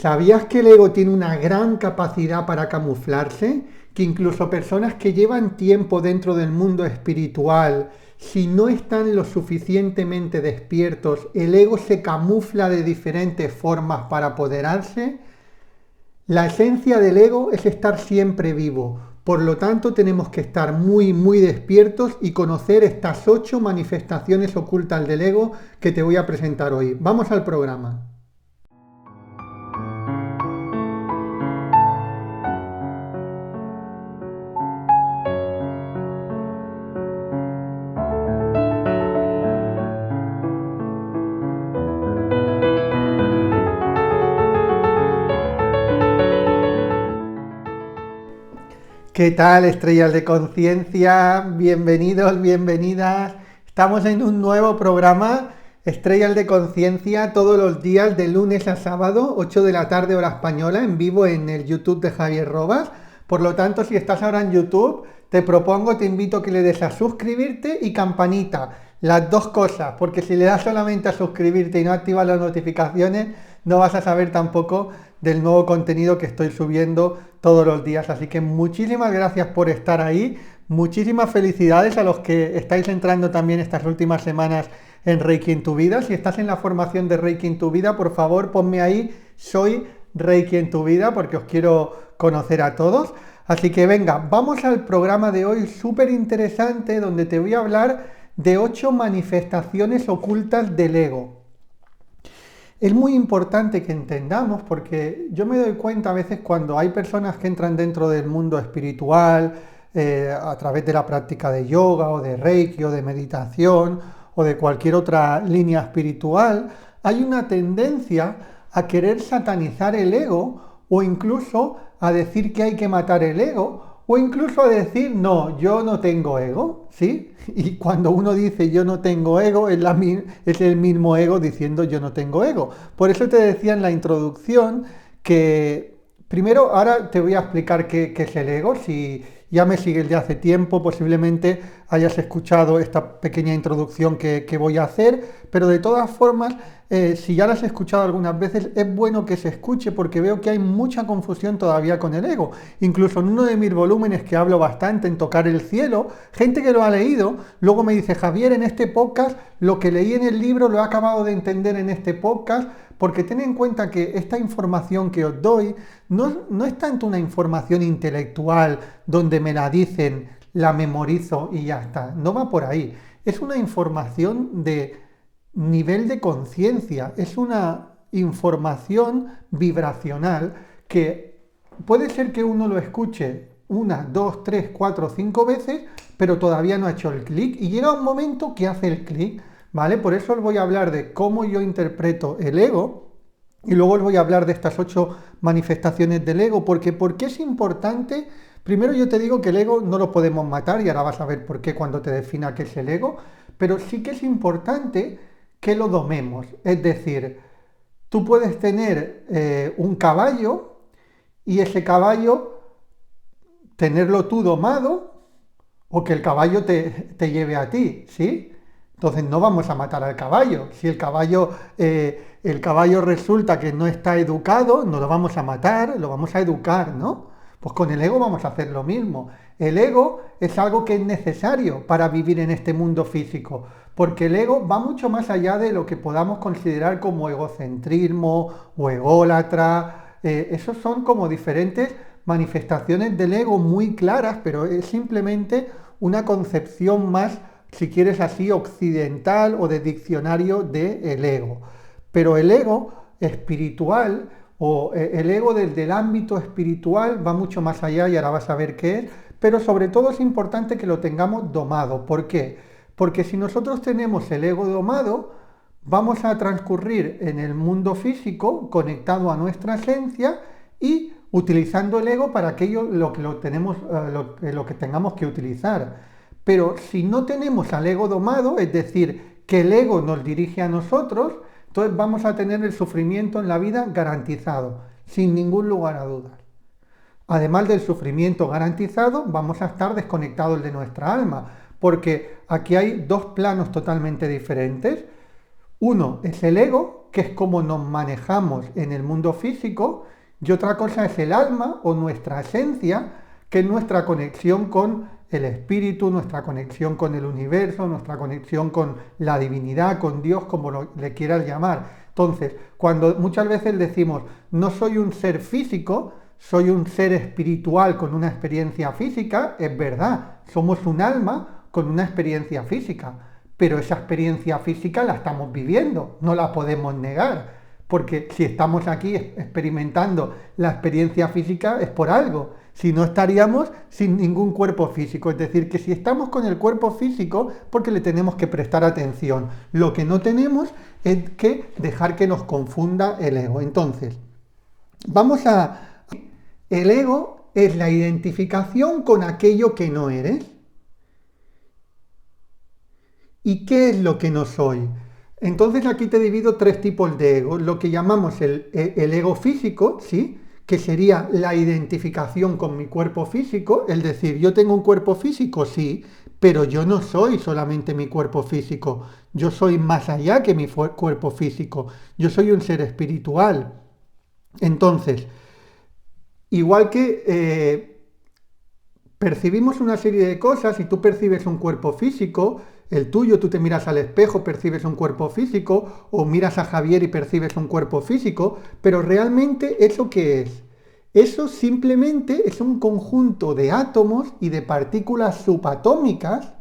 ¿Sabías que el ego tiene una gran capacidad para camuflarse? Que incluso personas que llevan tiempo dentro del mundo espiritual, si no están lo suficientemente despiertos, el ego se camufla de diferentes formas para apoderarse. La esencia del ego es estar siempre vivo. Por lo tanto, tenemos que estar muy despiertos y conocer estas 8 manifestaciones ocultas del ego que te voy a presentar hoy. Vamos al programa. ¿Qué tal, estrellas de conciencia? Bienvenidos, bienvenidas. Estamos en un nuevo programa, Estrellas de Conciencia, todos los días de lunes a sábado, 8 de la tarde hora española, en vivo en el YouTube de Javier Robas. Por lo tanto, si estás ahora en YouTube, te invito a que le des a suscribirte y campanita, las dos cosas, porque si le das solamente a suscribirte y no activas las notificaciones, no vas a saber tampoco del nuevo contenido que estoy subiendo todos los días. Así que muchísimas gracias por estar ahí, muchísimas felicidades a los que estáis entrando también estas últimas semanas en Reiki en tu vida. Si estás en la formación de Reiki en tu vida, por favor ponme ahí, soy Reiki en tu vida, porque os quiero conocer a todos. Así que venga, vamos al programa de hoy súper interesante, donde te voy a hablar de 8 manifestaciones ocultas del ego. Es muy importante que entendamos, porque yo me doy cuenta a veces cuando hay personas que entran dentro del mundo espiritual, a través de la práctica de yoga o de Reiki o de meditación o de cualquier otra línea espiritual, hay una tendencia a querer satanizar el ego, o incluso a decir que hay que matar el ego, o incluso a decir, no, yo no tengo ego, ¿sí? Y cuando uno dice yo no tengo ego, es el mismo ego diciendo yo no tengo ego. Por eso te decía en la introducción que, primero, ahora te voy a explicar qué es el ego. Si ya me sigues de hace tiempo, posiblemente hayas escuchado esta pequeña introducción que voy a hacer, pero de todas formas, si ya la has escuchado algunas veces, es bueno que se escuche, porque veo que hay mucha confusión todavía con el ego. Incluso en uno de mis volúmenes, que hablo bastante en Tocar el Cielo, gente que lo ha leído, luego me dice, Javier, en este podcast, lo que leí en el libro lo he acabado de entender en este podcast, porque ten en cuenta que esta información que os doy no es tanto una información intelectual donde me la dicen, la memorizo y ya está. No va por ahí. Es una información de nivel de conciencia, es una información vibracional que puede ser que uno lo escuche 1, 2, 3, 4, 5 veces, pero todavía no ha hecho el clic, y llega un momento que hace el clic, ¿vale? Por eso os voy a hablar de cómo yo interpreto el ego, y luego os voy a hablar de estas 8 manifestaciones del ego, porque ¿por qué es importante? Primero, yo te digo que el ego no lo podemos matar, y ahora vas a ver por qué cuando te defina qué es el ego, pero sí que es importante que lo domemos. Es decir, tú puedes tener un caballo, y ese caballo tenerlo tú domado, o que el caballo te lleve a ti, ¿sí? Entonces no vamos a matar al caballo. Si el caballo resulta que no está educado, no lo vamos a matar, lo vamos a educar, ¿no? Pues con el ego vamos a hacer lo mismo. El ego es algo que es necesario para vivir en este mundo físico, porque el ego va mucho más allá de lo que podamos considerar como egocentrismo o ególatra. Esos son como diferentes manifestaciones del ego muy claras, pero es simplemente una concepción más, si quieres así, occidental o de diccionario del ego. Pero el ego espiritual, o el ego desde el ámbito espiritual, va mucho más allá, y ahora vas a ver qué es, pero sobre todo es importante que lo tengamos domado. ¿Por qué? Porque si nosotros tenemos el ego domado, vamos a transcurrir en el mundo físico conectado a nuestra esencia y utilizando el ego para aquello lo que tengamos que utilizar. Pero si no tenemos al ego domado, es decir, que el ego nos dirige a nosotros, entonces vamos a tener el sufrimiento en la vida garantizado, sin ningún lugar a dudas. Además del sufrimiento garantizado, vamos a estar desconectados de nuestra alma, porque aquí hay 2 planos totalmente diferentes. Uno es el ego, que es como nos manejamos en el mundo físico, y otra cosa es el alma o nuestra esencia, que es nuestra conexión con el espíritu, nuestra conexión con el universo, nuestra conexión con la divinidad, con Dios, como le quieras llamar. Entonces, cuando muchas veces decimos, no soy un ser físico, soy un ser espiritual con una experiencia física, es verdad, somos un alma con una experiencia física, pero esa experiencia física la estamos viviendo, no la podemos negar, porque si estamos aquí experimentando la experiencia física es por algo, si no estaríamos sin ningún cuerpo físico, es decir, que si estamos con el cuerpo físico, porque le tenemos que prestar atención, lo que no tenemos es que dejar que nos confunda el ego. Entonces, el ego es la identificación con aquello que no eres. ¿Y qué es lo que no soy? Entonces aquí te divido tres tipos de ego. Lo que llamamos el ego físico, ¿sí? Que sería la identificación con mi cuerpo físico, es decir, yo tengo un cuerpo físico, sí, pero yo no soy solamente mi cuerpo físico, yo soy más allá que mi cuerpo físico, yo soy un ser espiritual. Entonces, igual que percibimos una serie de cosas y tú percibes un cuerpo físico, el tuyo, tú te miras al espejo, percibes un cuerpo físico, o miras a Javier y percibes un cuerpo físico, pero realmente ¿eso qué es? Eso simplemente es un conjunto de átomos y de partículas subatómicas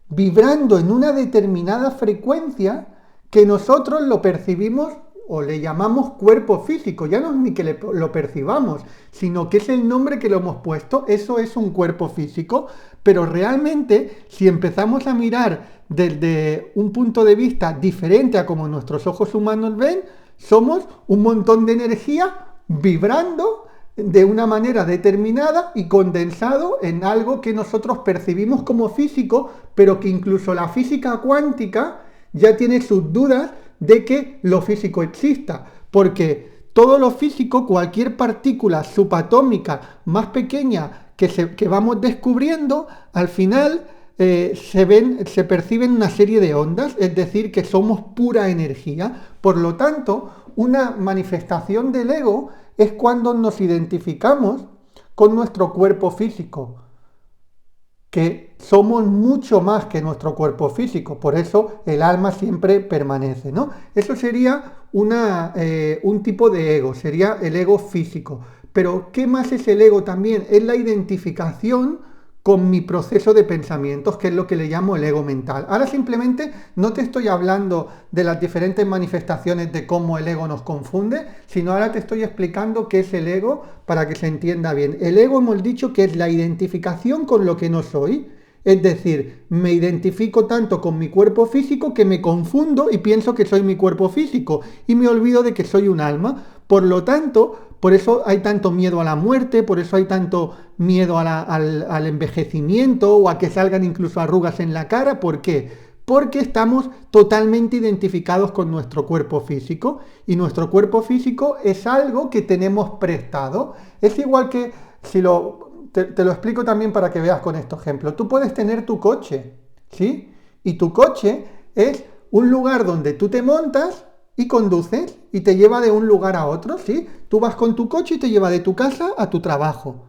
vibrando en una determinada frecuencia que nosotros lo percibimos o le llamamos cuerpo físico. Ya no es ni que lo percibamos, sino que es el nombre que lo hemos puesto. Eso es un cuerpo físico, pero realmente si empezamos a mirar desde un punto de vista diferente a como nuestros ojos humanos ven, somos un montón de energía vibrando de una manera determinada y condensado en algo que nosotros percibimos como físico, pero que incluso la física cuántica ya tiene sus dudas de que lo físico exista, porque todo lo físico, cualquier partícula subatómica más pequeña que vamos descubriendo, al final se perciben una serie de ondas, es decir, que somos pura energía. Por lo tanto, una manifestación del ego es cuando nos identificamos con nuestro cuerpo físico, que somos mucho más que nuestro cuerpo físico, por eso el alma siempre permanece, ¿no? Eso sería un tipo de ego, sería el ego físico. Pero ¿qué más es el ego también? Es la identificación con mi proceso de pensamientos, que es lo que le llamo el ego mental. Ahora simplemente no te estoy hablando de las diferentes manifestaciones de cómo el ego nos confunde, sino ahora te estoy explicando qué es el ego para que se entienda bien. El ego hemos dicho que es la identificación con lo que no soy, es decir, me identifico tanto con mi cuerpo físico que me confundo y pienso que soy mi cuerpo físico y me olvido de que soy un alma. Por lo tanto, por eso hay tanto miedo a la muerte, por eso hay tanto miedo al envejecimiento o a que salgan incluso arrugas en la cara. ¿Por qué? Porque estamos totalmente identificados con nuestro cuerpo físico y nuestro cuerpo físico es algo que tenemos prestado. Es igual que si te lo explico también para que veas con este ejemplo. Tú puedes tener tu coche, ¿sí? Y tu coche es un lugar donde tú te montas y conduces y te lleva de un lugar a otro, ¿sí? Tú vas con tu coche y te lleva de tu casa a tu trabajo.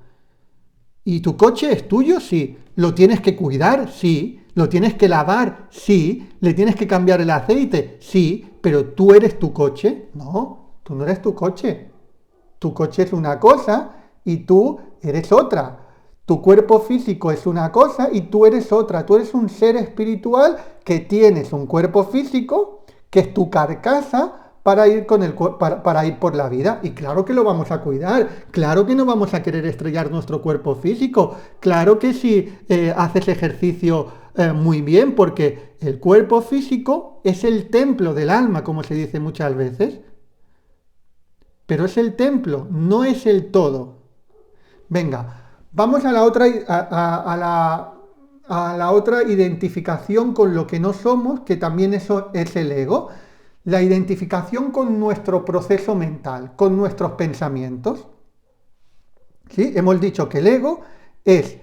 ¿Y tu coche es tuyo? Sí. ¿Lo tienes que cuidar? Sí. ¿Lo tienes que lavar? Sí. ¿Le tienes que cambiar el aceite? Sí. ¿Pero tú eres tu coche? No, tú no eres tu coche. Tu coche es una cosa y tú eres otra. Tu cuerpo físico es una cosa y tú eres otra. Tú eres un ser espiritual que tienes un cuerpo físico, que es tu carcasa, para ir para ir por la vida. Y claro que lo vamos a cuidar, claro que no vamos a querer estrellar nuestro cuerpo físico, claro que si haces ejercicio muy bien, porque el cuerpo físico es el templo del alma, como se dice muchas veces, pero es el templo, no es el todo. Venga, vamos a la otra, a la otra identificación con lo que no somos, que también eso es el ego. La identificación con nuestro proceso mental, con nuestros pensamientos. ¿Sí? Hemos dicho que el ego es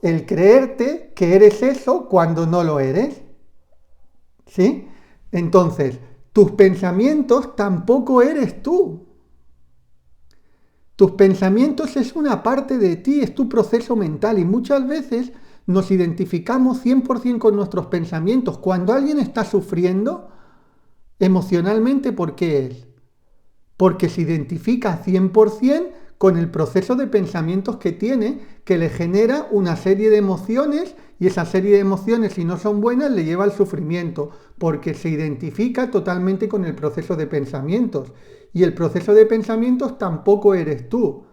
el creerte que eres eso cuando no lo eres. ¿Sí? Entonces, tus pensamientos tampoco eres tú. Tus pensamientos es una parte de ti, es tu proceso mental y muchas veces nos identificamos 100% con nuestros pensamientos. Cuando alguien está sufriendo emocionalmente, ¿por qué es? Porque se identifica 100% con el proceso de pensamientos que tiene, que le genera una serie de emociones y esa serie de emociones, si no son buenas, le lleva al sufrimiento, porque se identifica totalmente con el proceso de pensamientos. Y el proceso de pensamientos tampoco eres tú.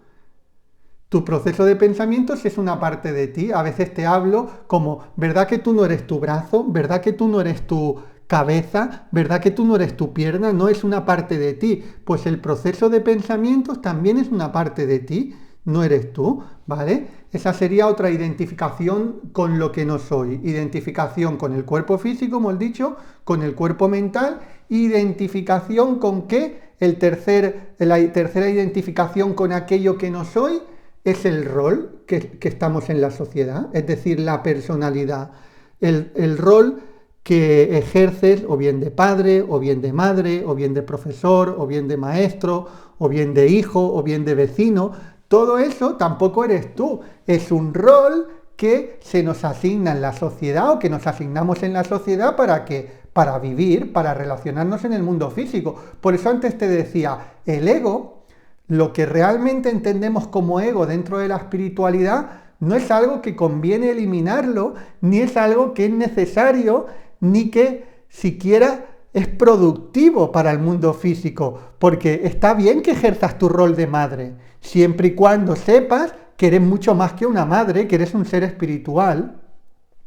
Tu proceso de pensamientos es una parte de ti. A veces te hablo como, ¿verdad que tú no eres tu brazo? ¿Verdad que tú no eres tu cabeza? ¿Verdad que tú no eres tu pierna? No es una parte de ti. Pues el proceso de pensamientos también es una parte de ti. No eres tú, ¿vale? Esa sería otra identificación con lo que no soy. Identificación con el cuerpo físico, como he dicho, con el cuerpo mental. Identificación con qué? La tercera identificación con aquello que no soy es el rol que estamos en la sociedad, es decir, la personalidad, el rol que ejerces o bien de padre, o bien de madre, o bien de profesor, o bien de maestro, o bien de hijo, o bien de vecino. Todo eso tampoco eres tú, es un rol que se nos asigna en la sociedad o que nos asignamos en la sociedad para vivir, para relacionarnos en el mundo físico. Por eso antes te decía, el ego, lo que realmente entendemos como ego dentro de la espiritualidad, no es algo que conviene eliminarlo, ni es algo que es necesario, ni que siquiera es productivo para el mundo físico, porque está bien que ejerzas tu rol de madre, siempre y cuando sepas que eres mucho más que una madre, que eres un ser espiritual.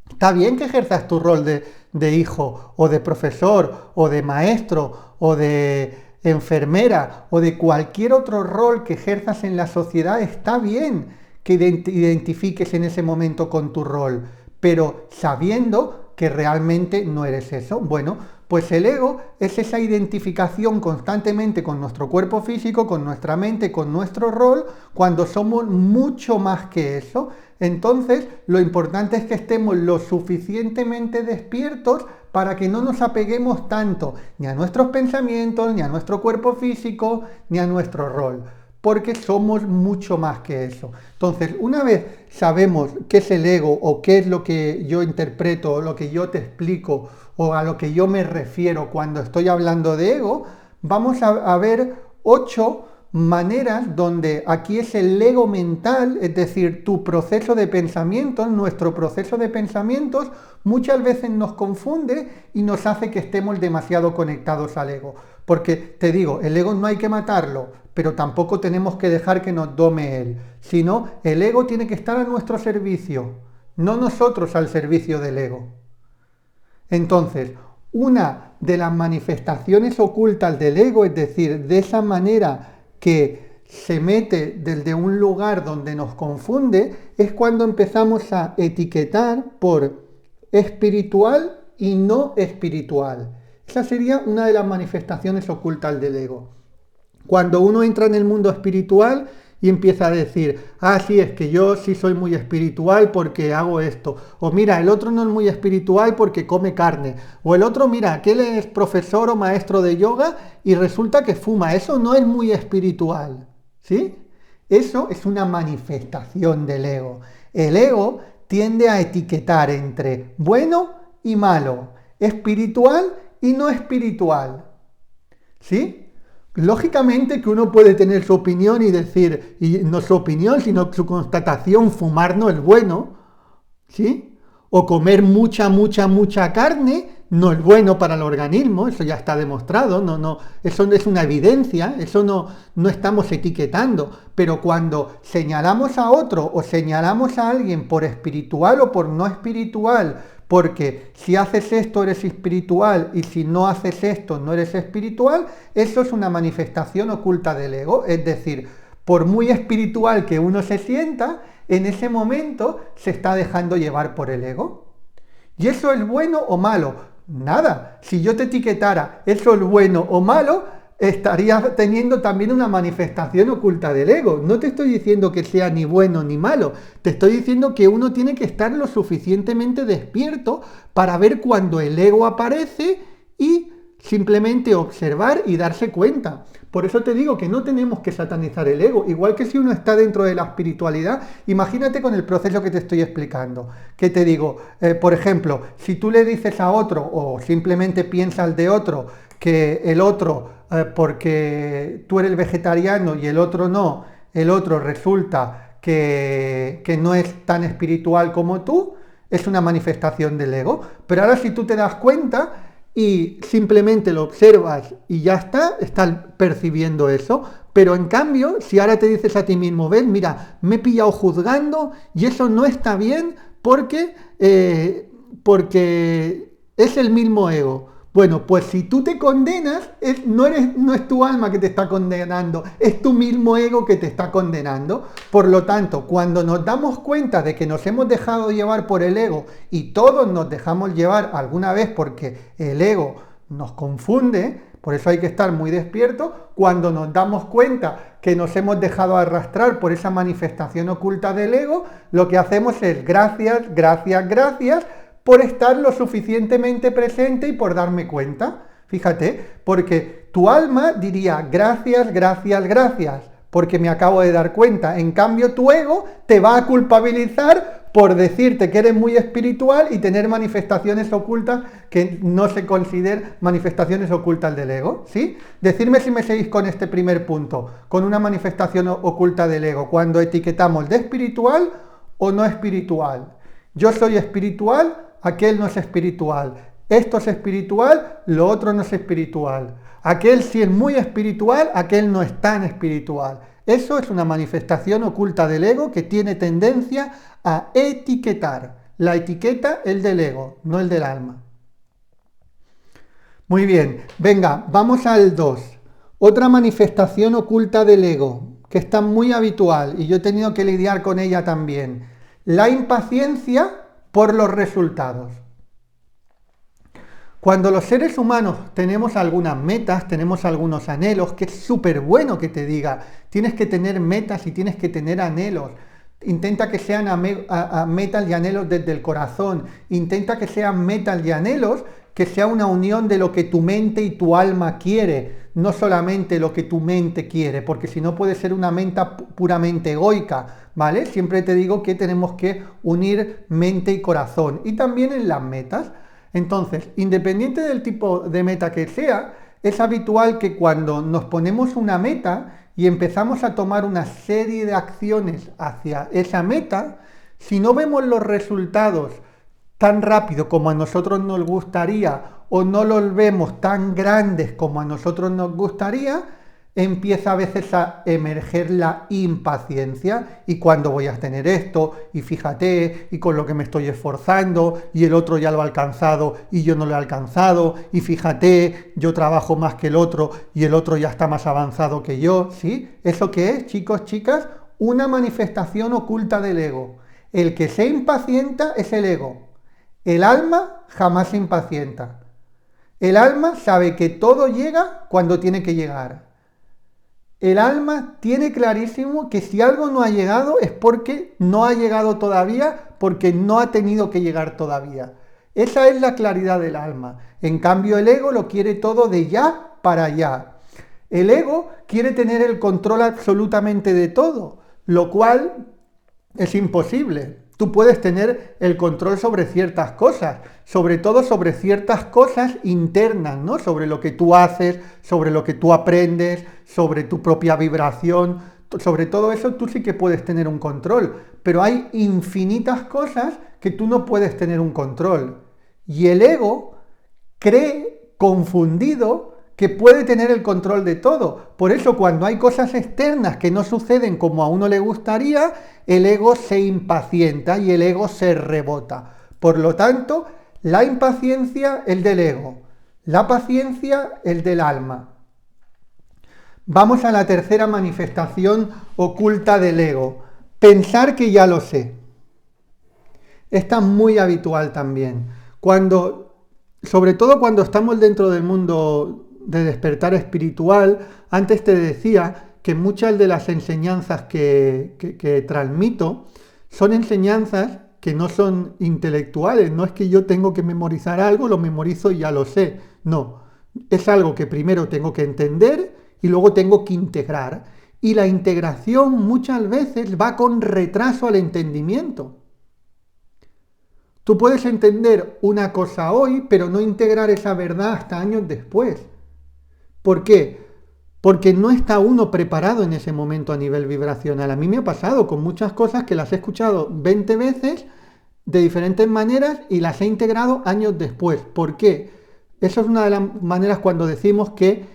Está bien que ejerzas tu rol de hijo, o de profesor, o de maestro, o de enfermera, o de cualquier otro rol que ejerzas en la sociedad. Está bien que identifiques en ese momento con tu rol, pero sabiendo que realmente no eres eso. Bueno, pues el ego es esa identificación constantemente con nuestro cuerpo físico, con nuestra mente, con nuestro rol, cuando somos mucho más que eso. Entonces, lo importante es que estemos lo suficientemente despiertos para que no nos apeguemos tanto ni a nuestros pensamientos, ni a nuestro cuerpo físico, ni a nuestro rol, porque somos mucho más que eso. Entonces, una vez sabemos qué es el ego o qué es lo que yo interpreto, o lo que yo te explico, o a lo que yo me refiero cuando estoy hablando de ego, vamos a ver 8 maneras donde aquí es el ego mental, es decir, tu proceso de pensamientos, nuestro proceso de pensamientos, muchas veces nos confunde y nos hace que estemos demasiado conectados al ego. Porque te digo, el ego no hay que matarlo, pero tampoco tenemos que dejar que nos dome él, sino el ego tiene que estar a nuestro servicio, no nosotros al servicio del ego. Entonces, una de las manifestaciones ocultas del ego, es decir, de esa manera que se mete desde un lugar donde nos confunde, es cuando empezamos a etiquetar por espiritual y no espiritual. Esa sería una de las manifestaciones ocultas del ego. Cuando uno entra en el mundo espiritual y empieza a decir, ah, sí, es que yo sí soy muy espiritual porque hago esto. O mira, el otro no es muy espiritual porque come carne. O el otro, mira, que él es profesor o maestro de yoga y resulta que fuma. Eso no es muy espiritual. ¿Sí? Eso es una manifestación del ego. El ego tiende a etiquetar entre bueno y malo, espiritual y no espiritual. ¿Sí? Lógicamente que uno puede tener su opinión y decir, y no su opinión, sino su constatación, fumar no es bueno, ¿sí? O comer mucha carne no es bueno para el organismo, eso ya está demostrado, eso es una evidencia, eso no estamos etiquetando, pero cuando señalamos a otro o señalamos a alguien por espiritual o por no espiritual, porque si haces esto eres espiritual y si no haces esto no eres espiritual, eso es una manifestación oculta del ego. Es decir, por muy espiritual que uno se sienta, en ese momento se está dejando llevar por el ego. ¿Y eso es bueno o malo? Nada. Si yo te etiquetara eso es bueno o malo, estaría teniendo también una manifestación oculta del ego. No te estoy diciendo que sea ni bueno ni malo, te estoy diciendo que uno tiene que estar lo suficientemente despierto para ver cuando el ego aparece y simplemente observar y darse cuenta. Por eso te digo que no tenemos que satanizar el ego. Igual que si uno está dentro de la espiritualidad, imagínate con el proceso que te estoy explicando. Que te digo, por ejemplo, si tú le dices a otro o simplemente piensas de otro que el otro, porque tú eres vegetariano y el otro no, el otro resulta que no es tan espiritual como tú, es una manifestación del ego. Pero ahora si tú te das cuenta y simplemente lo observas y ya está, estás percibiendo eso. Pero en cambio, si ahora te dices a ti mismo, ven, mira, me he pillado juzgando y eso no está bien porque es el mismo ego. Bueno, pues si tú te condenas, no es tu alma que te está condenando, es tu mismo ego que te está condenando. Por lo tanto, cuando nos damos cuenta de que nos hemos dejado llevar por el ego, y todos nos dejamos llevar alguna vez porque el ego nos confunde, por eso hay que estar muy despiertos, cuando nos damos cuenta que nos hemos dejado arrastrar por esa manifestación oculta del ego, lo que hacemos es gracias, gracias, gracias, por estar lo suficientemente presente y por darme cuenta. Fíjate, porque tu alma diría gracias, gracias, gracias, porque me acabo de dar cuenta. En cambio, tu ego te va a culpabilizar por decirte que eres muy espiritual y tener manifestaciones ocultas que no se consideran manifestaciones ocultas del ego, ¿sí? Decirme si me seguís con este primer punto, con una manifestación oculta del ego, cuando etiquetamos de espiritual o no espiritual. Yo soy espiritual, aquel no es espiritual. Esto es espiritual, lo otro no es espiritual. Aquel sí es muy espiritual, aquel no es tan espiritual. Eso es una manifestación oculta del ego que tiene tendencia a etiquetar. La etiqueta el del ego, no el del alma. Muy bien, venga, vamos al 2. Otra manifestación oculta del ego, que está muy habitual y yo he tenido que lidiar con ella también. La impaciencia por los resultados. Cuando los seres humanos tenemos algunas metas, tenemos algunos anhelos, que es súper bueno que te diga, tienes que tener metas y tienes que tener anhelos. Intenta que sean a metas y anhelos desde el corazón. Intenta que sean metas y anhelos, que sea una unión de lo que tu mente y tu alma quiere, no solamente lo que tu mente quiere, porque si no puede ser una meta puramente egoica, ¿vale? Siempre te digo que tenemos que unir mente y corazón, y también en las metas. Entonces, independiente del tipo de meta que sea, es habitual que cuando nos ponemos una meta y empezamos a tomar una serie de acciones hacia esa meta, si no vemos los resultados tan rápido como a nosotros nos gustaría o no los vemos tan grandes como a nosotros nos gustaría, empieza a veces a emerger la impaciencia. ¿Y cuándo voy a tener esto? Y fíjate, y con lo que me estoy esforzando, y el otro ya lo ha alcanzado y yo no lo he alcanzado, y fíjate, yo trabajo más que el otro y el otro ya está más avanzado que yo, ¿sí? ¿Eso qué es, chicos, chicas? Una manifestación oculta del ego. El que se impacienta es el ego. El alma jamás se impacienta. El alma sabe que todo llega cuando tiene que llegar. El alma tiene clarísimo que si algo no ha llegado es porque no ha llegado todavía, porque no ha tenido que llegar todavía. Esa es la claridad del alma. En cambio, el ego lo quiere todo de ya para allá. El ego quiere tener el control absolutamente de todo, lo cual es imposible. Tú puedes tener el control sobre ciertas cosas, sobre todo sobre ciertas cosas internas, ¿no? Sobre lo que tú haces, sobre lo que tú aprendes, sobre tu propia vibración, sobre todo eso tú sí que puedes tener un control, pero hay infinitas cosas que tú no puedes tener un control. Y el ego cree confundido que puede tener el control de todo. Por eso cuando hay cosas externas que no suceden como a uno le gustaría, el ego se impacienta y el ego se rebota. Por lo tanto, la impaciencia, el del ego. La paciencia, el del alma. Vamos a la tercera manifestación oculta del ego. Pensar que ya lo sé. Esta es muy habitual también. Sobre todo cuando estamos dentro del mundo de despertar espiritual, antes te decía que muchas de las enseñanzas que transmito son enseñanzas que no son intelectuales. No es que yo tengo que memorizar algo, lo memorizo y ya lo sé. No, Es algo que primero tengo que entender y luego tengo que integrar. Y la integración muchas veces va con retraso al entendimiento. Tú puedes entender una cosa hoy, pero no integrar esa verdad hasta años después. ¿Por qué? Porque no está uno preparado en ese momento a nivel vibracional. A mí me ha pasado con muchas cosas que las he escuchado 20 veces de diferentes maneras y las he integrado años después. ¿Por qué? Eso es una de las maneras cuando decimos que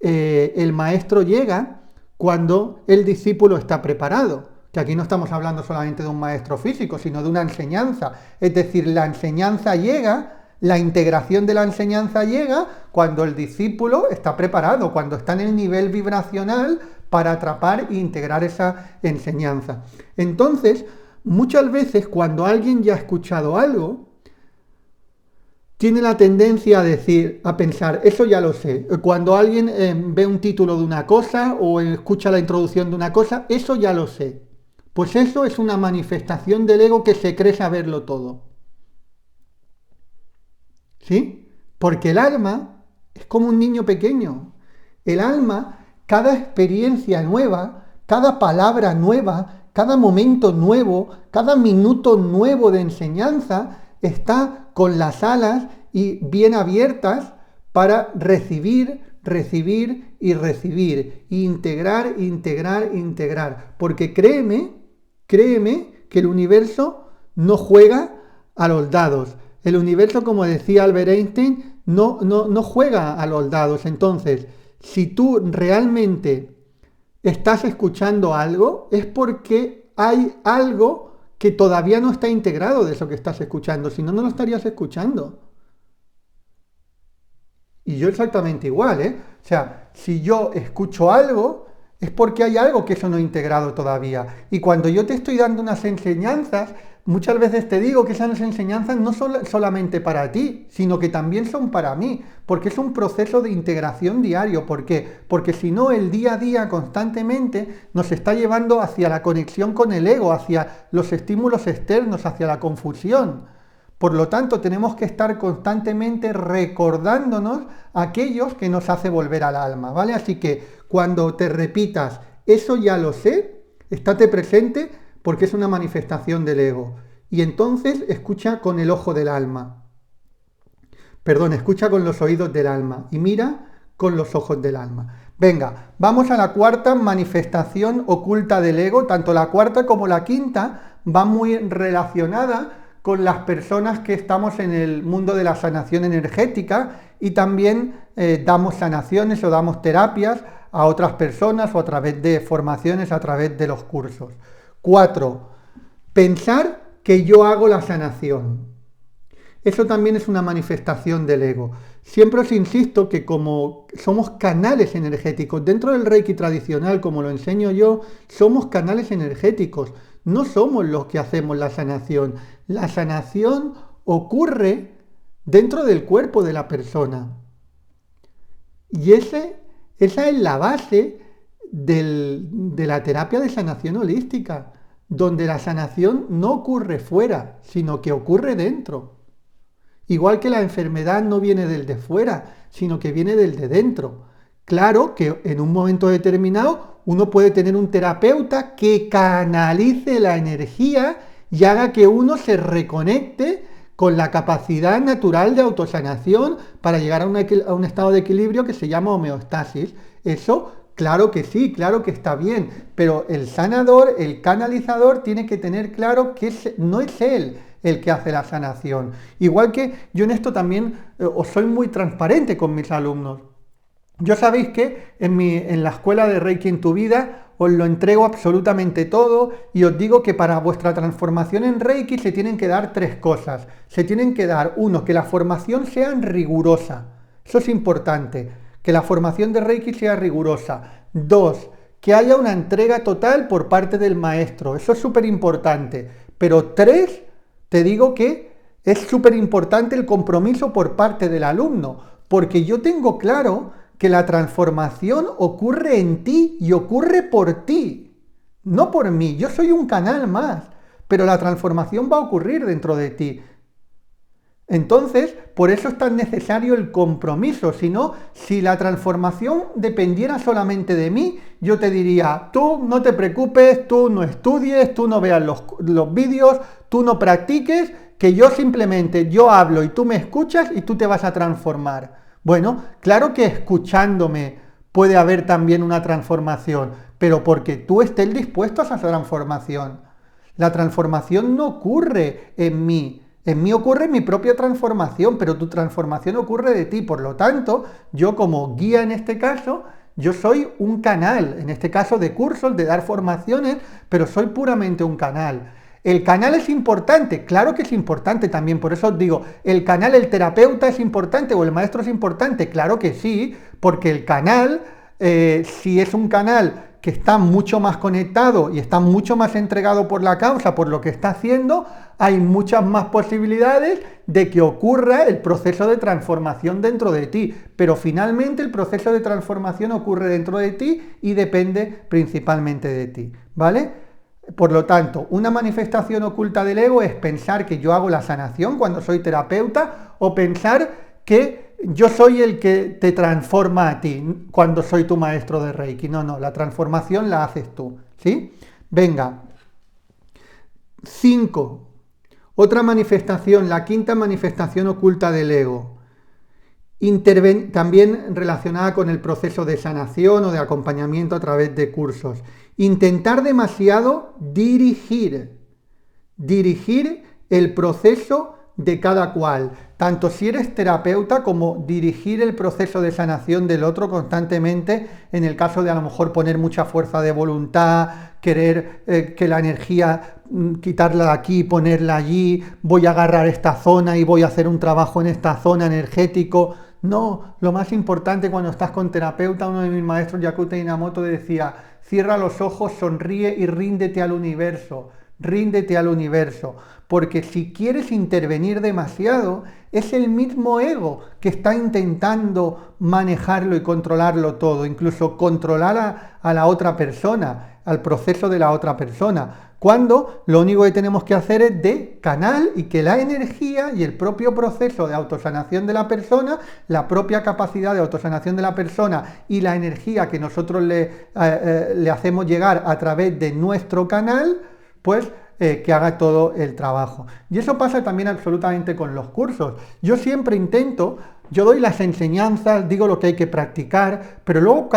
el maestro llega cuando el discípulo está preparado. Que aquí no estamos hablando solamente de un maestro físico, sino de una enseñanza. Es decir, la enseñanza llega, la integración de la enseñanza llega cuando el discípulo está preparado, cuando está en el nivel vibracional para atrapar e integrar esa enseñanza. Entonces, muchas veces cuando alguien ya ha escuchado algo, tiene la tendencia a decir, a pensar, eso ya lo sé. Cuando alguien ve un título de una cosa o escucha la introducción de una cosa, eso ya lo sé. Pues eso es una manifestación del ego que se cree saberlo todo. ¿Sí? Porque el alma es como un niño pequeño. El alma, cada experiencia nueva, cada palabra nueva, cada momento nuevo, cada minuto nuevo de enseñanza, está con las alas y bien abiertas para recibir, recibir y recibir. Integrar, integrar, integrar. Porque créeme que el universo no juega a los dados. El universo, como decía Albert Einstein, no juega a los dados. Entonces, si tú realmente estás escuchando algo, es porque hay algo que todavía no está integrado de eso que estás escuchando. Si no, no lo estarías escuchando. Y yo exactamente igual, ¿eh? O sea, si yo escucho algo, es porque hay algo que eso no he integrado todavía. Y cuando yo te estoy dando unas enseñanzas, muchas veces te digo que esas enseñanzas no son solamente para ti, sino que también son para mí, porque es un proceso de integración diario. ¿Por qué? Porque si no, el día a día constantemente nos está llevando hacia la conexión con el ego, hacia los estímulos externos, hacia la confusión. Por lo tanto, tenemos que estar constantemente recordándonos aquellos que nos hace volver al alma, ¿vale? Así que cuando te repitas, eso ya lo sé, estate presente porque es una manifestación del ego. Y entonces escucha con el ojo del alma. Perdón, escucha con los oídos del alma y mira con los ojos del alma. Venga, vamos a la cuarta manifestación oculta del ego. Tanto la cuarta como la quinta van muy relacionadas con las personas que estamos en el mundo de la sanación energética y también damos sanaciones o damos terapias a otras personas o a través de formaciones, a través de los cursos. 4. Pensar que yo hago la sanación. Eso también es una manifestación del ego. Siempre os insisto que como somos canales energéticos, dentro del Reiki tradicional, como lo enseño yo, somos canales energéticos. No somos los que hacemos la sanación. La sanación ocurre dentro del cuerpo de la persona. Y esa es la base de la terapia de sanación holística, donde la sanación no ocurre fuera, sino que ocurre dentro. Igual que la enfermedad no viene del de fuera, sino que viene del de dentro. Claro que en un momento determinado uno puede tener un terapeuta que canalice la energía y haga que uno se reconecte con la capacidad natural de autosanación para llegar a un estado de equilibrio que se llama homeostasis. Eso, claro que sí, claro que está bien, pero el sanador, el canalizador, tiene que tener claro que no es él el que hace la sanación. Igual que yo en esto también os soy muy transparente con mis alumnos. Yo sabéis que en la escuela de Reiki en tu vida os lo entrego absolutamente todo y os digo que para vuestra transformación en Reiki se tienen que dar 3 cosas. Se tienen que dar, 1, que la formación sea rigurosa. Eso es importante, que la formación de Reiki sea rigurosa. 2, que haya una entrega total por parte del maestro. Eso es súper importante. Pero 3, te digo que es súper importante el compromiso por parte del alumno, porque yo tengo claro que la transformación ocurre en ti y ocurre por ti, no por mí. Yo soy un canal más, pero la transformación va a ocurrir dentro de ti. Entonces, por eso es tan necesario el compromiso. Si no, si la transformación dependiera solamente de mí, yo te diría, tú no te preocupes, tú no estudies, tú no veas los vídeos, tú no practiques, que yo hablo y tú me escuchas y tú te vas a transformar. Bueno, claro que escuchándome puede haber también una transformación, pero porque tú estés dispuesto a esa transformación. La transformación no ocurre en mí. En mí ocurre mi propia transformación, pero tu transformación ocurre de ti. Por lo tanto, yo como guía en este caso, yo soy un canal, en este caso de cursos, de dar formaciones, pero soy puramente un canal. ¿El canal es importante? Claro que es importante también, por eso os digo, ¿el canal, el terapeuta es importante o el maestro es importante? Claro que sí, porque el canal, si es un canal que está mucho más conectado y está mucho más entregado por la causa, por lo que está haciendo, hay muchas más posibilidades de que ocurra el proceso de transformación dentro de ti. Pero finalmente el proceso de transformación ocurre dentro de ti y depende principalmente de ti, ¿vale? Por lo tanto, una manifestación oculta del ego es pensar que yo hago la sanación cuando soy terapeuta o pensar que yo soy el que te transforma a ti cuando soy tu maestro de Reiki. No, la transformación la haces tú, ¿sí? Venga. 5. Otra manifestación, la quinta manifestación oculta del ego. También relacionada con el proceso de sanación o de acompañamiento a través de cursos. Intentar demasiado dirigir el proceso de cada cual, tanto si eres terapeuta como dirigir el proceso de sanación del otro constantemente, en el caso de a lo mejor poner mucha fuerza de voluntad, querer que la energía quitarla de aquí, ponerla allí, voy a agarrar esta zona y voy a hacer un trabajo en esta zona energético. No, lo más importante cuando estás con terapeuta, uno de mis maestros, Yakuta Inamoto, decía, cierra los ojos, sonríe y ríndete al universo. Ríndete al universo, porque si quieres intervenir demasiado, es el mismo ego que está intentando manejarlo y controlarlo todo, incluso controlar a la otra persona, al proceso de la otra persona, cuando lo único que tenemos que hacer es de canal y que la energía y el propio proceso de autosanación de la persona, la propia capacidad de autosanación de la persona y la energía que nosotros le hacemos llegar a través de nuestro canal, pues que haga todo el trabajo. Y eso pasa también absolutamente con los cursos. Yo siempre intento, yo doy las enseñanzas, digo lo que hay que practicar, pero luego,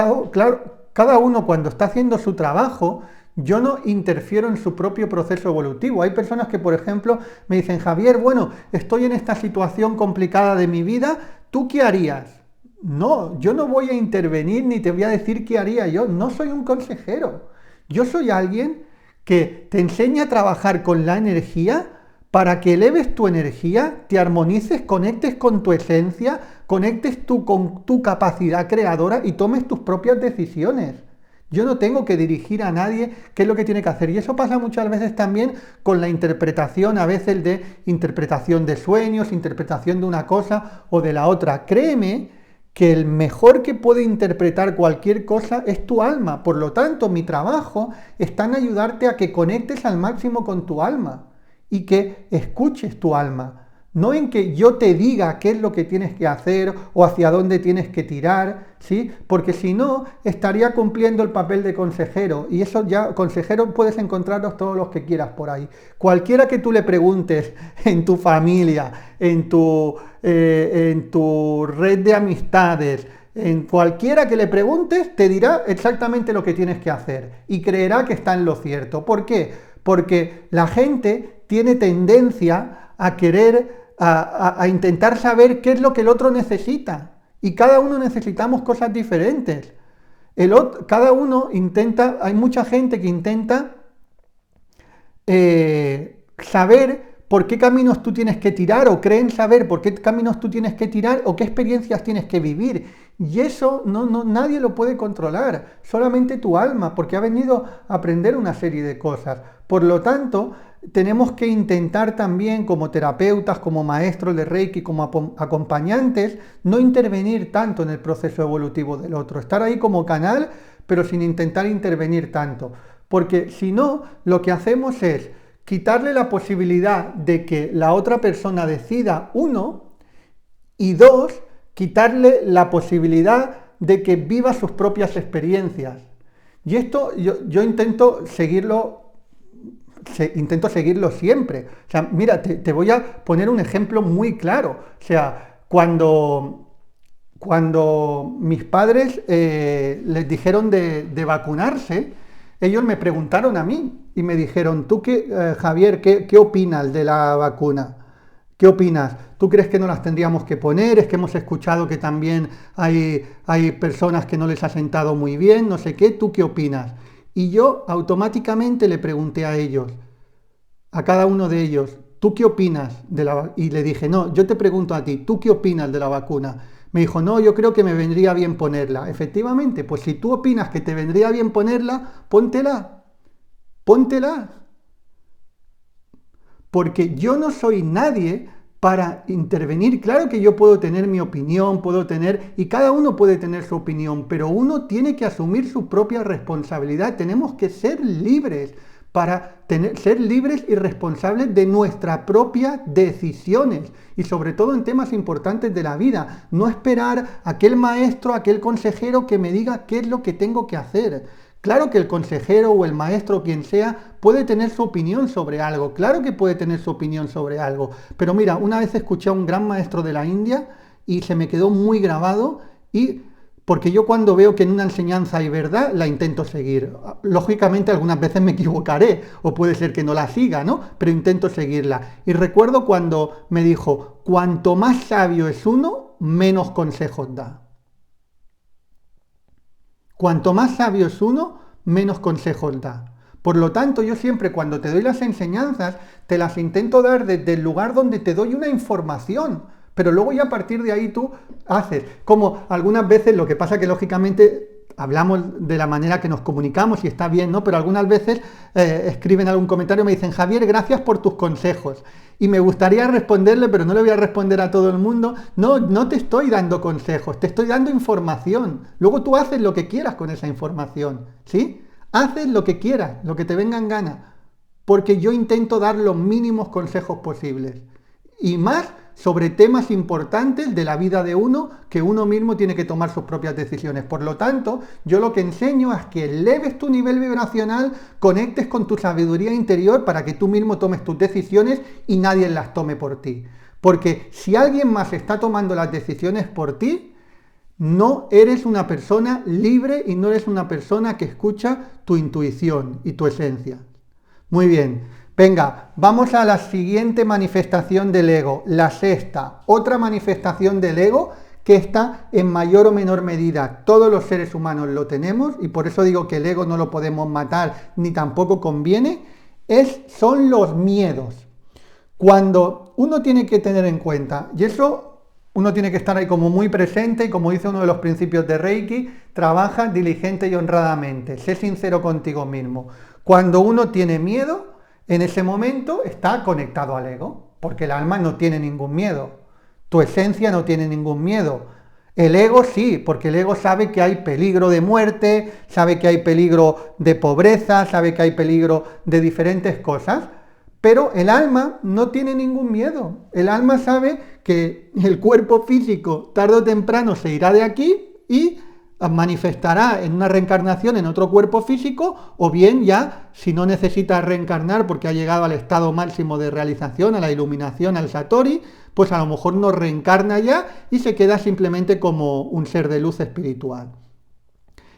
cada uno cuando está haciendo su trabajo, yo no interfiero en su propio proceso evolutivo. Hay personas que, por ejemplo, me dicen, Javier, bueno, estoy en esta situación complicada de mi vida, ¿tú qué harías? No, yo no voy a intervenir ni te voy a decir qué haría yo. No soy un consejero. Yo soy alguien que te enseña a trabajar con la energía para que eleves tu energía, te armonices, conectes con tu esencia, conectes tú con tu capacidad creadora y tomes tus propias decisiones. Yo no tengo que dirigir a nadie qué es lo que tiene que hacer. Y eso pasa muchas veces también con la interpretación, a veces de interpretación de sueños, interpretación de una cosa o de la otra. Créeme que el mejor que puede interpretar cualquier cosa es tu alma. Por lo tanto, mi trabajo está en ayudarte a que conectes al máximo con tu alma y que escuches tu alma. No en que yo te diga qué es lo que tienes que hacer o hacia dónde tienes que tirar, ¿sí? Porque si no, estaría cumpliendo el papel de consejero. Y eso ya, consejero, puedes encontrarlos todos los que quieras por ahí. Cualquiera que tú le preguntes en tu familia, en tu red de amistades, en cualquiera que le preguntes, te dirá exactamente lo que tienes que hacer. Y creerá que está en lo cierto. ¿Por qué? Porque la gente tiene tendencia a querer a intentar saber qué es lo que el otro necesita. Y cada uno necesitamos cosas diferentes. Cada uno intenta, hay mucha gente que intenta saber por qué caminos tú tienes que tirar o creen saber por qué caminos tú tienes que tirar o qué experiencias tienes que vivir. Y eso nadie lo puede controlar, solamente tu alma, porque ha venido a aprender una serie de cosas. Por lo tanto, tenemos que intentar también como terapeutas, como maestros de Reiki, como acompañantes, no intervenir tanto en el proceso evolutivo del otro, estar ahí como canal, pero sin intentar intervenir tanto. Porque si no, lo que hacemos es quitarle la posibilidad de que la otra persona decida, uno, y dos, quitarle la posibilidad de que viva sus propias experiencias. Y esto yo intento seguirlo siempre. O sea, mira, te voy a poner un ejemplo muy claro. O sea, cuando mis padres les dijeron de vacunarse, ellos me preguntaron a mí y me dijeron, tú Javier, ¿qué opinas de la vacuna? ¿Qué opinas? ¿Tú crees que no las tendríamos que poner? Es que hemos escuchado que también hay personas que no les ha sentado muy bien, no sé qué, ¿tú qué opinas? Y yo automáticamente le pregunté a ellos, a cada uno de ellos, ¿tú qué opinas de la vacuna? Y le dije, no, yo te pregunto a ti, ¿tú qué opinas de la vacuna? Me dijo, no, yo creo que me vendría bien ponerla. Efectivamente, pues si tú opinas que te vendría bien ponerla, póntela. Porque yo no soy nadie para intervenir. Claro que yo puedo tener mi opinión, y cada uno puede tener su opinión, pero uno tiene que asumir su propia responsabilidad. Tenemos que ser libres ser libres y responsables de nuestras propias decisiones y sobre todo en temas importantes de la vida. No esperar a aquel maestro, a aquel consejero que me diga qué es lo que tengo que hacer. Claro que el consejero o el maestro, quien sea, puede tener su opinión sobre algo. Claro que puede tener su opinión sobre algo. Pero mira, una vez escuché a un gran maestro de la India y se me quedó muy grabado porque yo cuando veo que en una enseñanza hay verdad, la intento seguir. Lógicamente algunas veces me equivocaré o puede ser que no la siga, ¿no? Pero intento seguirla. Y recuerdo cuando me dijo, cuanto más sabio es uno, menos consejos da. Cuanto más sabio es uno, menos consejos da. Por lo tanto, yo siempre cuando te doy las enseñanzas, te las intento dar desde el lugar donde te doy una información. Pero luego ya a partir de ahí tú haces. Como algunas veces, lo que pasa que lógicamente hablamos de la manera que nos comunicamos y está bien, ¿no? Pero algunas veces escriben algún comentario y me dicen, Javier, gracias por tus consejos. Y me gustaría responderle, pero no le voy a responder a todo el mundo. No te estoy dando consejos, te estoy dando información. Luego tú haces lo que quieras con esa información, ¿sí? Haces lo que quieras, lo que te venga en gana. Porque yo intento dar los mínimos consejos posibles. Y más sobre temas importantes de la vida de uno, que uno mismo tiene que tomar sus propias decisiones. Por lo tanto, yo lo que enseño es que eleves tu nivel vibracional, conectes con tu sabiduría interior para que tú mismo tomes tus decisiones y nadie las tome por ti. Porque si alguien más está tomando las decisiones por ti, no eres una persona libre y no eres una persona que escucha tu intuición y tu esencia. Muy bien. Venga, vamos a la siguiente manifestación del ego, la sexta, otra manifestación del ego que está en mayor o menor medida. Todos los seres humanos lo tenemos y por eso digo que el ego no lo podemos matar ni tampoco conviene, son los miedos. Cuando uno tiene que tener en cuenta, y eso uno tiene que estar ahí como muy presente y como dice uno de los principios de Reiki, trabaja diligente y honradamente, sé sincero contigo mismo. Cuando uno tiene miedo, en ese momento está conectado al ego, porque el alma no tiene ningún miedo, tu esencia no tiene ningún miedo. El ego sí, porque el ego sabe que hay peligro de muerte, sabe que hay peligro de pobreza, sabe que hay peligro de diferentes cosas, pero el alma no tiene ningún miedo. El alma sabe que el cuerpo físico tarde o temprano se irá de aquí y manifestará en una reencarnación en otro cuerpo físico, o bien ya, si no necesita reencarnar porque ha llegado al estado máximo de realización, a la iluminación, al Satori, pues a lo mejor no reencarna ya y se queda simplemente como un ser de luz espiritual,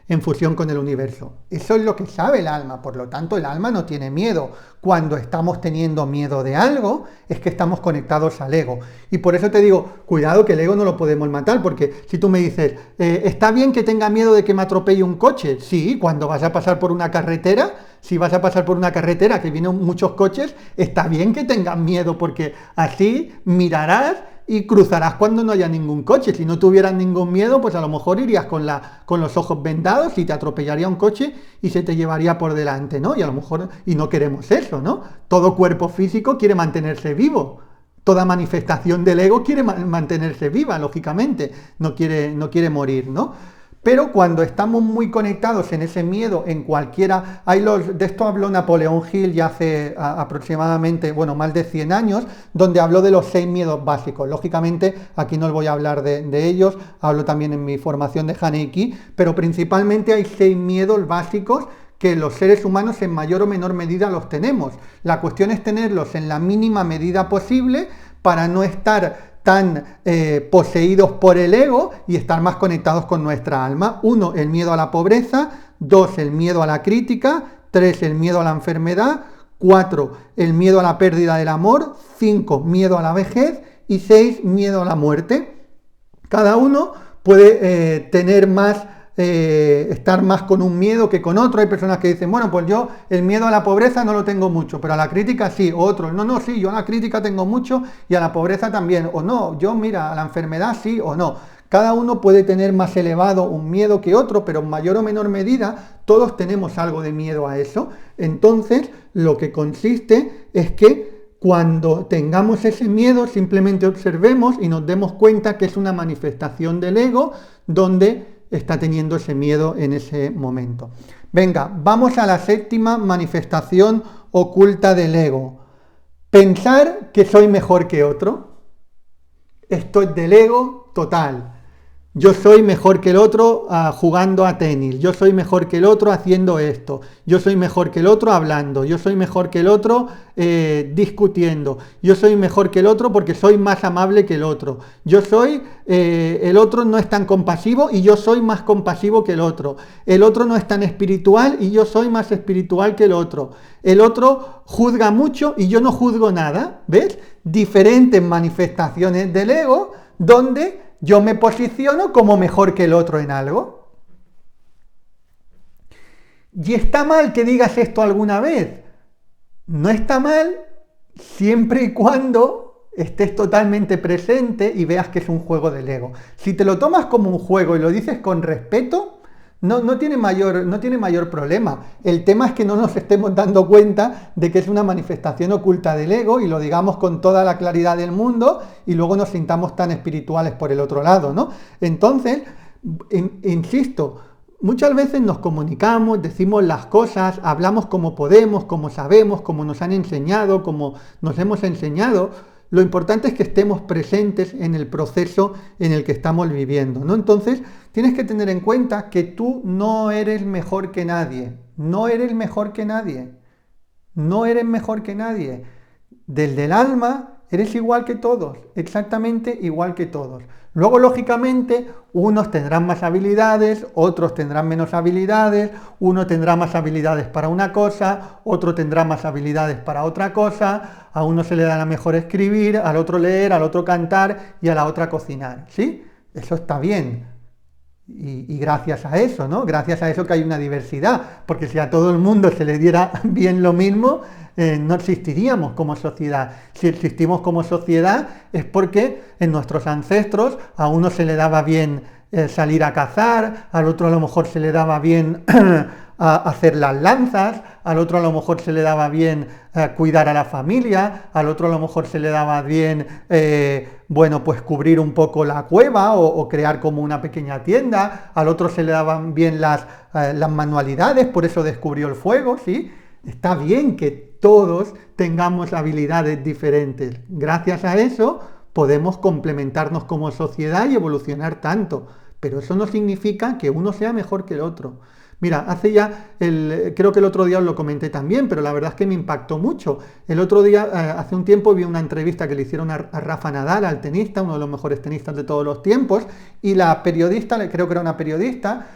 en fusión con el universo. Eso es lo que sabe el alma, por lo tanto el alma no tiene miedo. Cuando estamos teniendo miedo de algo, es que estamos conectados al ego. Y por eso te digo, cuidado que el ego no lo podemos matar, porque si tú me dices, ¿está bien que tenga miedo de que me atropelle un coche? Sí, cuando vas a pasar por una carretera, si vas a pasar por una carretera que vienen muchos coches, está bien que tengas miedo, porque así mirarás y cruzarás cuando no haya ningún coche. Si no tuvieras ningún miedo, pues a lo mejor irías con los ojos vendados y te atropellaría un coche y se te llevaría por delante, ¿no? Y a lo mejor, y no queremos eso, ¿no? Todo cuerpo físico quiere mantenerse vivo. Toda manifestación del ego quiere mantenerse viva, lógicamente. No quiere morir, ¿no? Pero cuando estamos muy conectados en ese miedo, en cualquiera, de esto habló Napoleón Hill ya hace aproximadamente, bueno, más de 100 años, donde habló de los 6 miedos básicos. Lógicamente, aquí no os voy a hablar de ellos, hablo también en mi formación de Haneiki, pero principalmente hay 6 miedos básicos que los seres humanos en mayor o menor medida los tenemos. La cuestión es tenerlos en la mínima medida posible para no estar tan poseídos por el ego y estar más conectados con nuestra alma. 1, el miedo a la pobreza. 2, el miedo a la crítica. 3, el miedo a la enfermedad. 4, el miedo a la pérdida del amor. 5, miedo a la vejez. Y 6, miedo a la muerte. Cada uno puede tener más estar más con un miedo que con otro. Hay personas que dicen, bueno, pues yo el miedo a la pobreza no lo tengo mucho, pero a la crítica sí. Otros, no, sí, yo a la crítica tengo mucho y a la pobreza también. O no, yo mira, a la enfermedad sí o no. Cada uno puede tener más elevado un miedo que otro, pero en mayor o menor medida todos tenemos algo de miedo a eso. Entonces, lo que consiste es que cuando tengamos ese miedo, simplemente observemos y nos demos cuenta que es una manifestación del ego donde está teniendo ese miedo en ese momento. Venga, vamos a la 7ª manifestación oculta del ego. Pensar que soy mejor que otro. Esto es del ego total. Yo soy mejor que el otro jugando a tenis, yo soy mejor que el otro haciendo esto, yo soy mejor que el otro hablando, yo soy mejor que el otro discutiendo, yo soy mejor que el otro porque soy más amable que el otro, el otro no es tan compasivo y yo soy más compasivo que el otro no es tan espiritual y yo soy más espiritual que el otro juzga mucho y yo no juzgo nada, ¿ves? Diferentes manifestaciones del ego donde yo me posiciono como mejor que el otro en algo. ¿Y está mal que digas esto alguna vez? No está mal siempre y cuando estés totalmente presente y veas que es un juego del ego. Si te lo tomas como un juego y lo dices con respeto, no tiene mayor problema. El tema es que no nos estemos dando cuenta de que es una manifestación oculta del ego y lo digamos con toda la claridad del mundo y luego nos sintamos tan espirituales por el otro lado, ¿no? Entonces, insisto, muchas veces nos comunicamos, decimos las cosas, hablamos como podemos, como sabemos, como nos han enseñado, como nos hemos enseñado. Lo importante es que estemos presentes en el proceso en el que estamos viviendo, ¿no? Entonces, tienes que tener en cuenta que tú no eres mejor que nadie. No eres mejor que nadie. No eres mejor que nadie. Desde el alma eres igual que todos, exactamente igual que todos. Luego, lógicamente, unos tendrán más habilidades, otros tendrán menos habilidades, uno tendrá más habilidades para una cosa, otro tendrá más habilidades para otra cosa, a uno se le da mejor escribir, al otro leer, al otro cantar y a la otra cocinar, ¿sí? Eso está bien. Y gracias a eso, ¿no? Gracias a eso que hay una diversidad, porque si a todo el mundo se le diera bien lo mismo, no existiríamos como sociedad. Si existimos como sociedad es porque en nuestros ancestros a uno se le daba bien salir a cazar, al otro a lo mejor se le daba bien a hacer las lanzas, al otro a lo mejor se le daba bien cuidar a la familia, al otro a lo mejor se le daba bien, pues cubrir un poco la cueva o crear como una pequeña tienda, al otro se le daban bien las manualidades, por eso descubrió el fuego, ¿sí? Está bien que todos tengamos habilidades diferentes. Gracias a eso podemos complementarnos como sociedad y evolucionar tanto, pero eso no significa que uno sea mejor que el otro. Mira, creo que el otro día os lo comenté también, pero la verdad es que me impactó mucho. El otro día, hace un tiempo, vi una entrevista que le hicieron a Rafa Nadal, al tenista, uno de los mejores tenistas de todos los tiempos, y la periodista, creo que era una periodista,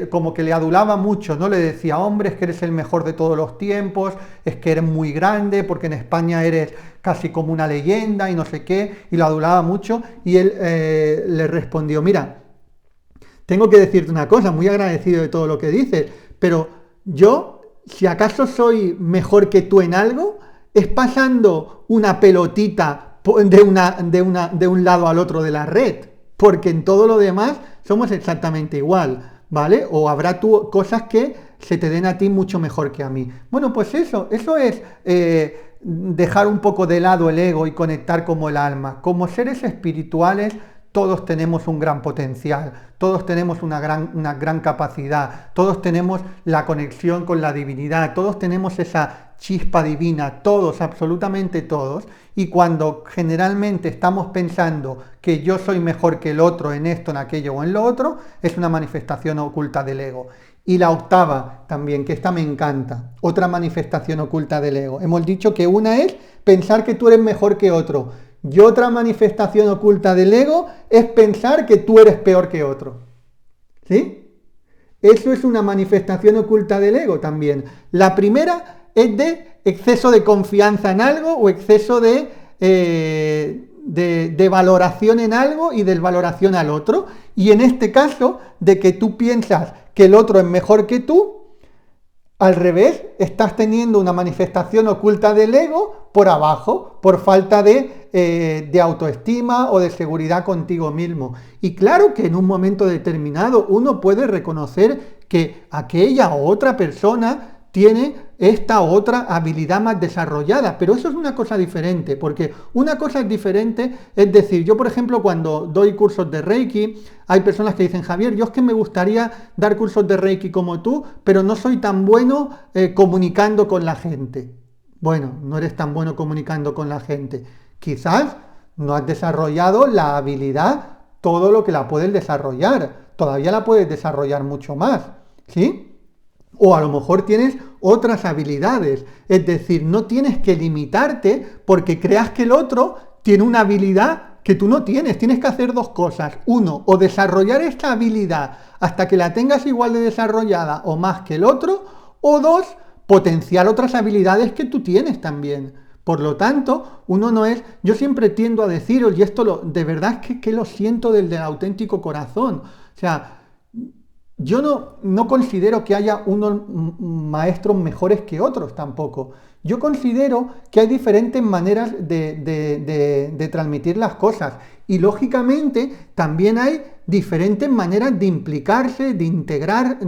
como que le adulaba mucho, ¿no? Le decía, hombre, es que eres el mejor de todos los tiempos, es que eres muy grande, porque en España eres casi como una leyenda y no sé qué, y lo adulaba mucho, y él le respondió, mira, tengo que decirte una cosa, muy agradecido de todo lo que dices, pero yo, si acaso soy mejor que tú en algo, es pasando una pelotita de un lado al otro de la red, porque en todo lo demás somos exactamente igual, ¿vale? O habrá cosas que se te den a ti mucho mejor que a mí. Bueno, pues eso es dejar un poco de lado el ego y conectar como el alma. Como seres espirituales, todos tenemos un gran potencial, todos tenemos una gran capacidad, todos tenemos la conexión con la divinidad, todos tenemos esa chispa divina, todos, absolutamente todos, y cuando generalmente estamos pensando que yo soy mejor que el otro en esto, en aquello o en lo otro, es una manifestación oculta del ego. Y la octava también, que esta me encanta, otra manifestación oculta del ego. Hemos dicho que una es pensar que tú eres mejor que otro, y otra manifestación oculta del ego es pensar que tú eres peor que otro. ¿Sí? Eso es una manifestación oculta del ego también. La primera es de exceso de confianza en algo o exceso de valoración en algo y de valoración al otro. Y en este caso, de que tú piensas que el otro es mejor que tú, al revés, estás teniendo una manifestación oculta del ego por abajo, por falta de autoestima o de seguridad contigo mismo. Y claro que en un momento determinado uno puede reconocer que aquella o otra persona tiene esta otra habilidad más desarrollada, pero eso es una cosa diferente, porque una cosa es diferente, es decir, yo por ejemplo cuando doy cursos de Reiki, hay personas que dicen, Javier, yo es que me gustaría dar cursos de Reiki como tú, pero no soy tan bueno comunicando con la gente. Bueno, no eres tan bueno comunicando con la gente, quizás no has desarrollado la habilidad, todo lo que la puedes desarrollar, todavía la puedes desarrollar mucho más, ¿sí? O a lo mejor tienes otras habilidades, es decir, no tienes que limitarte porque creas que el otro tiene una habilidad que tú no tienes. Tienes que hacer dos cosas. Uno, o desarrollar esta habilidad hasta que la tengas igual de desarrollada o más que el otro, o dos, potenciar otras habilidades que tú tienes también. Por lo tanto, uno no es, yo siempre tiendo a deciros, y esto de verdad es que lo siento desde el auténtico corazón, o sea, yo no considero que haya unos maestros mejores que otros tampoco. Yo considero que hay diferentes maneras de transmitir las cosas y lógicamente también hay diferentes maneras de implicarse, de integrar,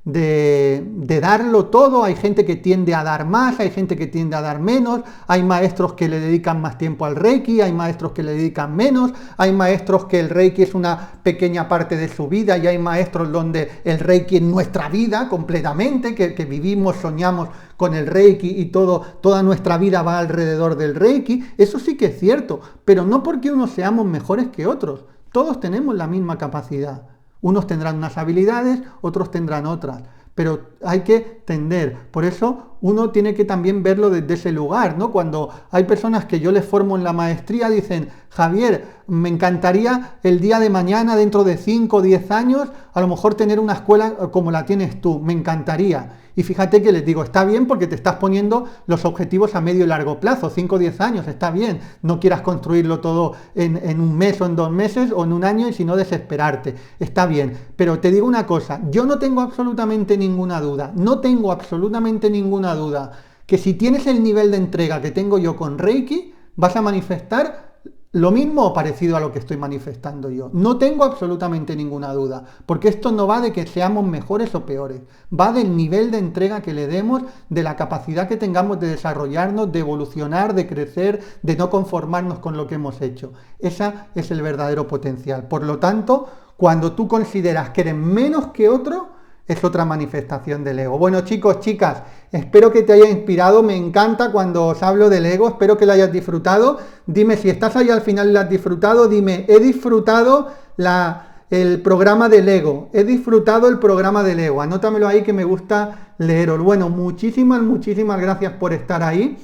de darlo todo. Hay gente que tiende a dar más, hay gente que tiende a dar menos, hay maestros que le dedican más tiempo al Reiki, hay maestros que le dedican menos, hay maestros que el Reiki es una pequeña parte de su vida y hay maestros donde el Reiki es nuestra vida completamente, que vivimos, soñamos con el Reiki y toda nuestra vida va alrededor del Reiki. Eso sí que es cierto, pero no porque unos seamos mejores que otros, todos tenemos la misma capacidad. Unos tendrán unas habilidades, otros tendrán otras, pero hay que tender. Por eso uno tiene que también verlo desde ese lugar, ¿no? Cuando hay personas que yo les formo en la maestría, dicen, Javier, me encantaría el día de mañana, dentro de 5 o 10 años, a lo mejor tener una escuela como la tienes tú, me encantaría. Y fíjate que les digo, está bien porque te estás poniendo los objetivos a medio y largo plazo, 5 o 10 años, está bien. No quieras construirlo todo en un mes o en 2 meses o en un año y si no desesperarte, está bien. Pero te digo una cosa, yo no tengo absolutamente ninguna duda, que si tienes el nivel de entrega que tengo yo con Reiki, vas a manifestar lo mismo o parecido a lo que estoy manifestando yo. No tengo absolutamente ninguna duda, porque esto no va de que seamos mejores o peores, va del nivel de entrega que le demos, de la capacidad que tengamos de desarrollarnos, de evolucionar, de crecer, de no conformarnos con lo que hemos hecho. Ese es el verdadero potencial. Por lo tanto, cuando tú consideras que eres menos que otro, es otra manifestación del ego. Bueno, chicos, chicas, espero que te haya inspirado. Me encanta cuando os hablo del ego, espero que lo hayas disfrutado. Dime si estás ahí al final y lo has disfrutado, dime, he disfrutado el programa del ego, anótamelo ahí que me gusta leeros. Bueno, muchísimas gracias por estar ahí.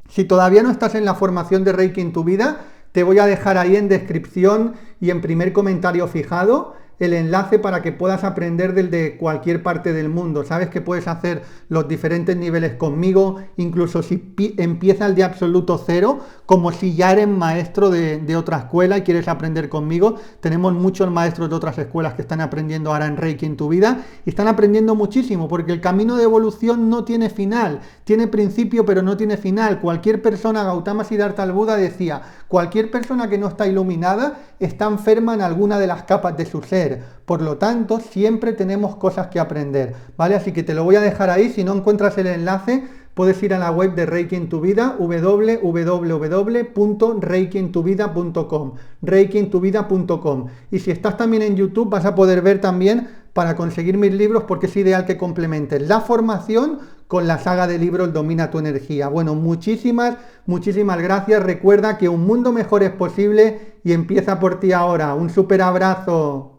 Si todavía no estás en la formación de Reiki en tu vida, te voy a dejar ahí en descripción y en primer comentario fijado el enlace para que puedas aprender desde cualquier parte del mundo. Sabes que puedes hacer los diferentes niveles conmigo, incluso si empiezas de absoluto cero, como si ya eres maestro de otra escuela y quieres aprender conmigo. Tenemos muchos maestros de otras escuelas que están aprendiendo ahora en Reiki en tu vida y están aprendiendo muchísimo porque el camino de evolución no tiene final, tiene principio pero no tiene final. Cualquier persona, Gautama Siddhartha el Buda decía, cualquier persona que no está iluminada está enferma en alguna de las capas de su ser. Por lo tanto, siempre tenemos cosas que aprender, ¿vale? Así que te lo voy a dejar ahí. Si no encuentras el enlace, puedes ir a la web de Reiki en tu vida, www.reikintuvida.com, reikintuvida.com. Y si estás también en YouTube vas a poder ver también para conseguir mis libros, porque es ideal que complementes la formación con la saga de libros Domina tu energía. Bueno, muchísimas gracias. Recuerda que un mundo mejor es posible y empieza por ti ahora. Un súper abrazo.